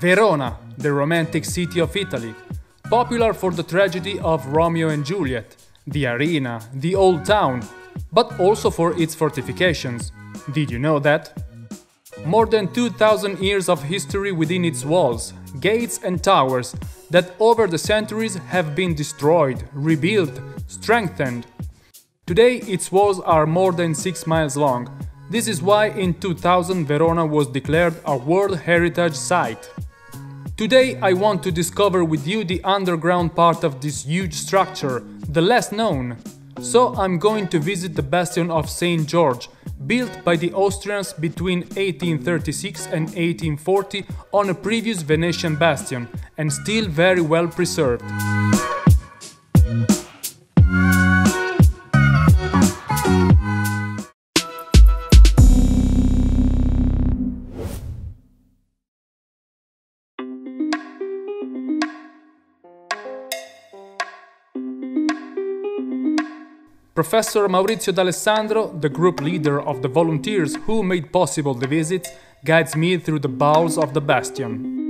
Verona, the romantic city of Italy, popular for the tragedy of Romeo and Juliet, the arena, the old town, but also for its fortifications. Did you know that? More than 2,000 years of history within its walls, gates and towers that over the centuries have been destroyed, rebuilt, strengthened. Today its walls are more than 6 miles long. This is why in 2000 Verona was declared a World Heritage Site. Today I want to discover with you the underground part of this huge structure, the less known. So I'm going to visit the Bastion of St. George, built by the Austrians between 1836 and 1840 on a previous Venetian bastion, and still very well preserved. Professor Maurizio D'Alessandro, the group leader of the volunteers who made possible the visit, guides me through the bowels of the bastion.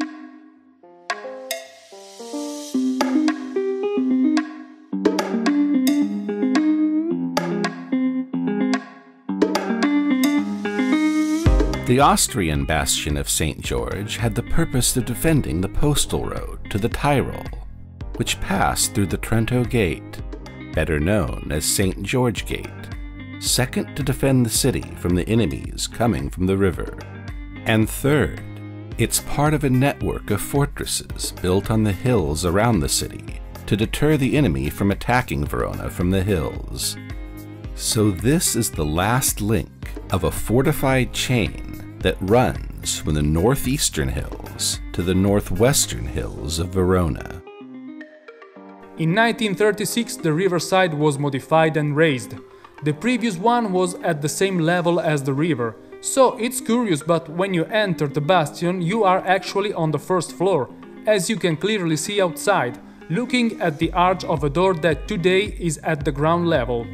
The Austrian bastion of St. George had the purpose of defending the postal road to the Tyrol, which passed through the Trento Gate, better known as St. George Gate, second to defend the city from the enemies coming from the river, and third, it's part of a network of fortresses built on the hills around the city to deter the enemy from attacking Verona from the hills. So this is the last link of a fortified chain that runs from the northeastern hills to the northwestern hills of Verona. In 1936 the riverside was modified and raised. The previous one was at the same level as the river, so it's curious, but when you enter the bastion you are actually on the first floor, as you can clearly see outside, looking at the arch of a door that today is at the ground level.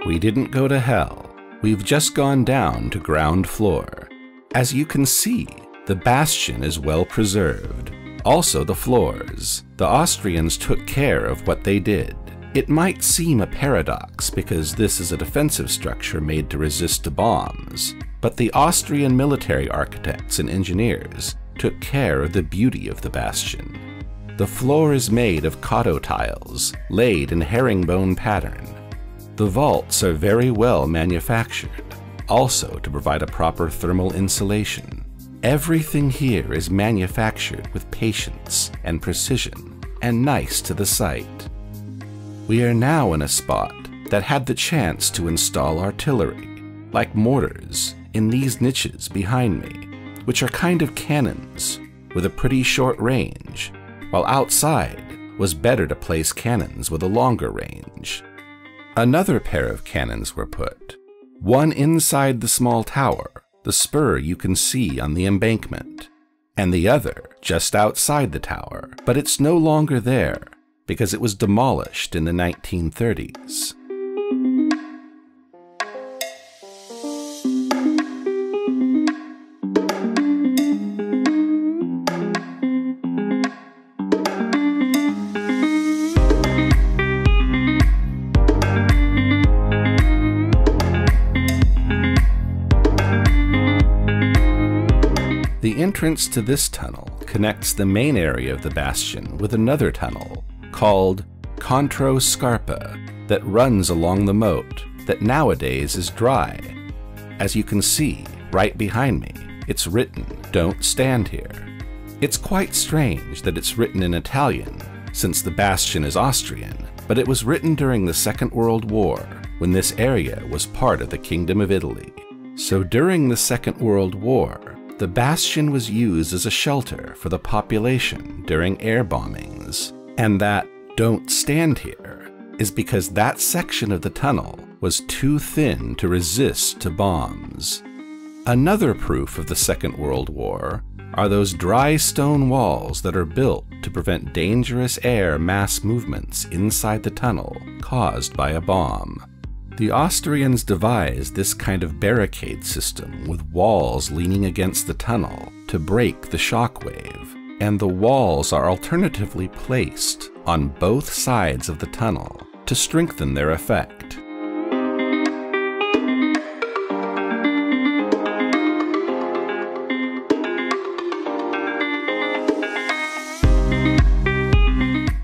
We didn't go to hell, we've just gone down to ground floor. As you can see, the bastion is well preserved. Also the floors. The Austrians took care of what they did. It might seem a paradox because this is a defensive structure made to resist bombs, but the Austrian military architects and engineers took care of the beauty of the bastion. The floor is made of Cotto tiles, laid in herringbone pattern. The vaults are very well manufactured, also to provide a proper thermal insulation. Everything here is manufactured with patience and precision, and nice to the sight. We are now in a spot that had the chance to install artillery, like mortars, in these niches behind me, which are kind of cannons with a pretty short range, while outside was better to place cannons with a longer range. Another pair of cannons were put, one inside the small tower, the spur you can see on the embankment, and the other just outside the tower, but it's no longer there because it was demolished in the 1930s. The entrance to this tunnel connects the main area of the bastion with another tunnel called Contro Scarpa that runs along the moat that nowadays is dry. As you can see right behind me, it's written, "Don't stand here." It's quite strange that it's written in Italian since the bastion is Austrian, but it was written during the Second World War when this area was part of the Kingdom of Italy. So during the Second World War, the bastion was used as a shelter for the population during air bombings, and that "don't stand here" is because that section of the tunnel was too thin to resist to bombs. Another proof of the Second World War are those dry stone walls that are built to prevent dangerous air mass movements inside the tunnel caused by a bomb. The Austrians devised this kind of barricade system with walls leaning against the tunnel to break the shockwave, and the walls are alternatively placed on both sides of the tunnel to strengthen their effect.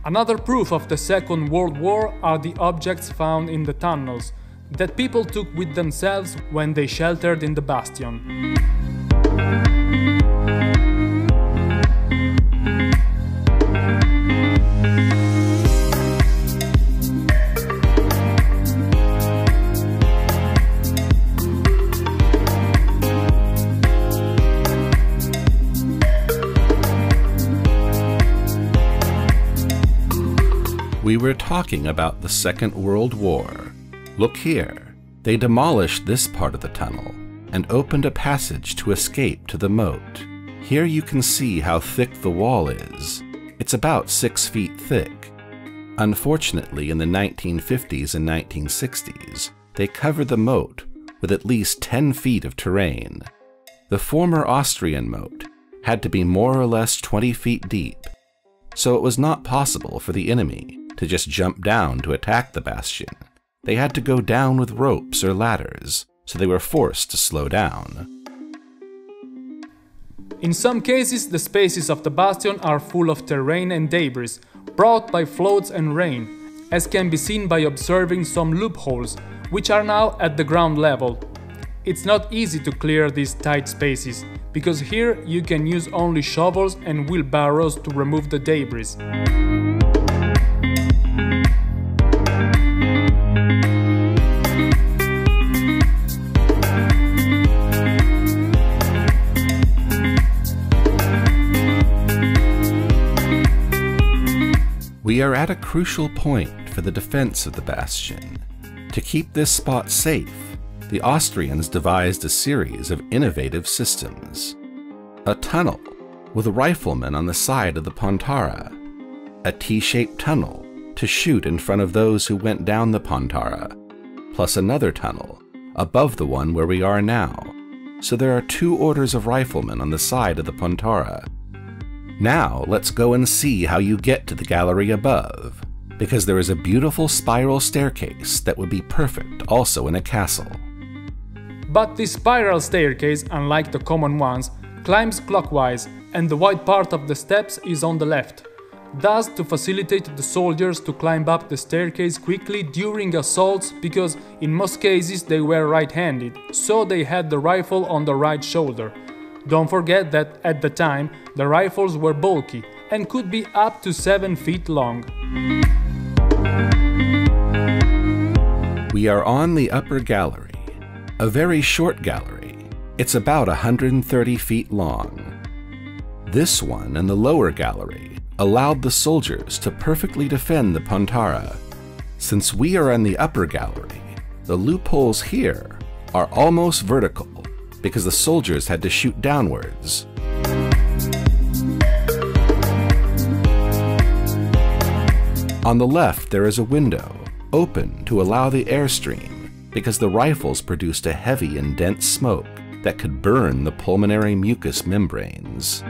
Another proof of the Second World War are the objects found in the tunnels that people took with themselves when they sheltered in the Bastion. We were talking about the Second World War. Look here. They demolished this part of the tunnel and opened a passage to escape to the moat. Here you can see how thick the wall is. It's about 6 feet thick. Unfortunately, in the 1950s and 1960s, they covered the moat with at least 10 feet of terrain. The former Austrian moat had to be more or less 20 feet deep, so it was not possible for the enemy to just jump down to attack the bastion. They had to go down with ropes or ladders, so they were forced to slow down. In some cases, the spaces of the bastion are full of terrain and debris, brought by floods and rain, as can be seen by observing some loopholes, which are now at the ground level. It's not easy to clear these tight spaces, because here you can use only shovels and wheelbarrows to remove the debris. We are at a crucial point for the defense of the bastion. To keep this spot safe, the Austrians devised a series of innovative systems. A tunnel with riflemen on the side of the Pontara, a T-shaped tunnel to shoot in front of those who went down the Pontara, plus another tunnel above the one where we are now, so there are 2 orders of riflemen on the side of the Pontara. Now let's go and see how you get to the gallery above, because there is a beautiful spiral staircase that would be perfect also in a castle. But this spiral staircase, unlike the common ones, climbs clockwise, and the wide part of the steps is on the left, thus to facilitate the soldiers to climb up the staircase quickly during assaults, because in most cases they were right-handed, so they had the rifle on the right shoulder. Don't forget that at the time the rifles were bulky and could be up to 7 feet long. We are on the upper gallery, a very short gallery. It's about 130 feet long. This one and the lower gallery allowed the soldiers to perfectly defend the Pontara. Since we are in the upper gallery, the loopholes here are almost vertical because the soldiers had to shoot downwards. On the left there is a window, open to allow the airstream, because the rifles produced a heavy and dense smoke that could burn the pulmonary mucous membranes.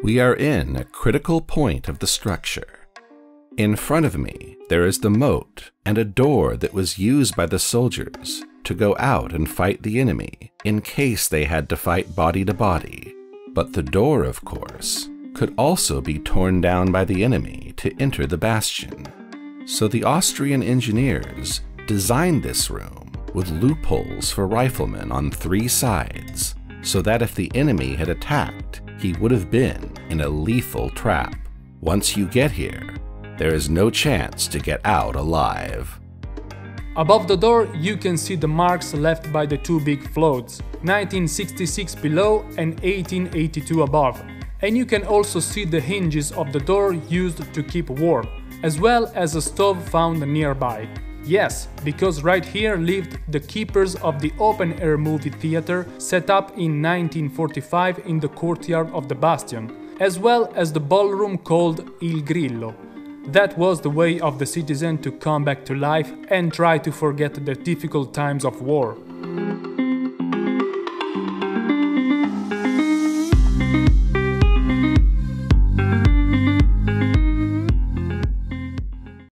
We are in a critical point of the structure. In front of me, there is the moat and a door that was used by the soldiers to go out and fight the enemy in case they had to fight body to body. But the door, of course, could also be torn down by the enemy to enter the bastion. So the Austrian engineers designed this room with loopholes for riflemen on 3 sides, so that if the enemy had attacked, he would have been in a lethal trap. Once you get here, There is no chance to get out alive. Above the door you can see the marks left by the two big floods, 1966 below and 1882 above, and you can also see the hinges of the door used to keep warm, as well as a stove found nearby. Yes, because right here lived the keepers of the open-air movie theater set up in 1945 in the courtyard of the Bastion, as well as the ballroom called Il Grillo. That was the way of the citizen to come back to life and try to forget the difficult times of war.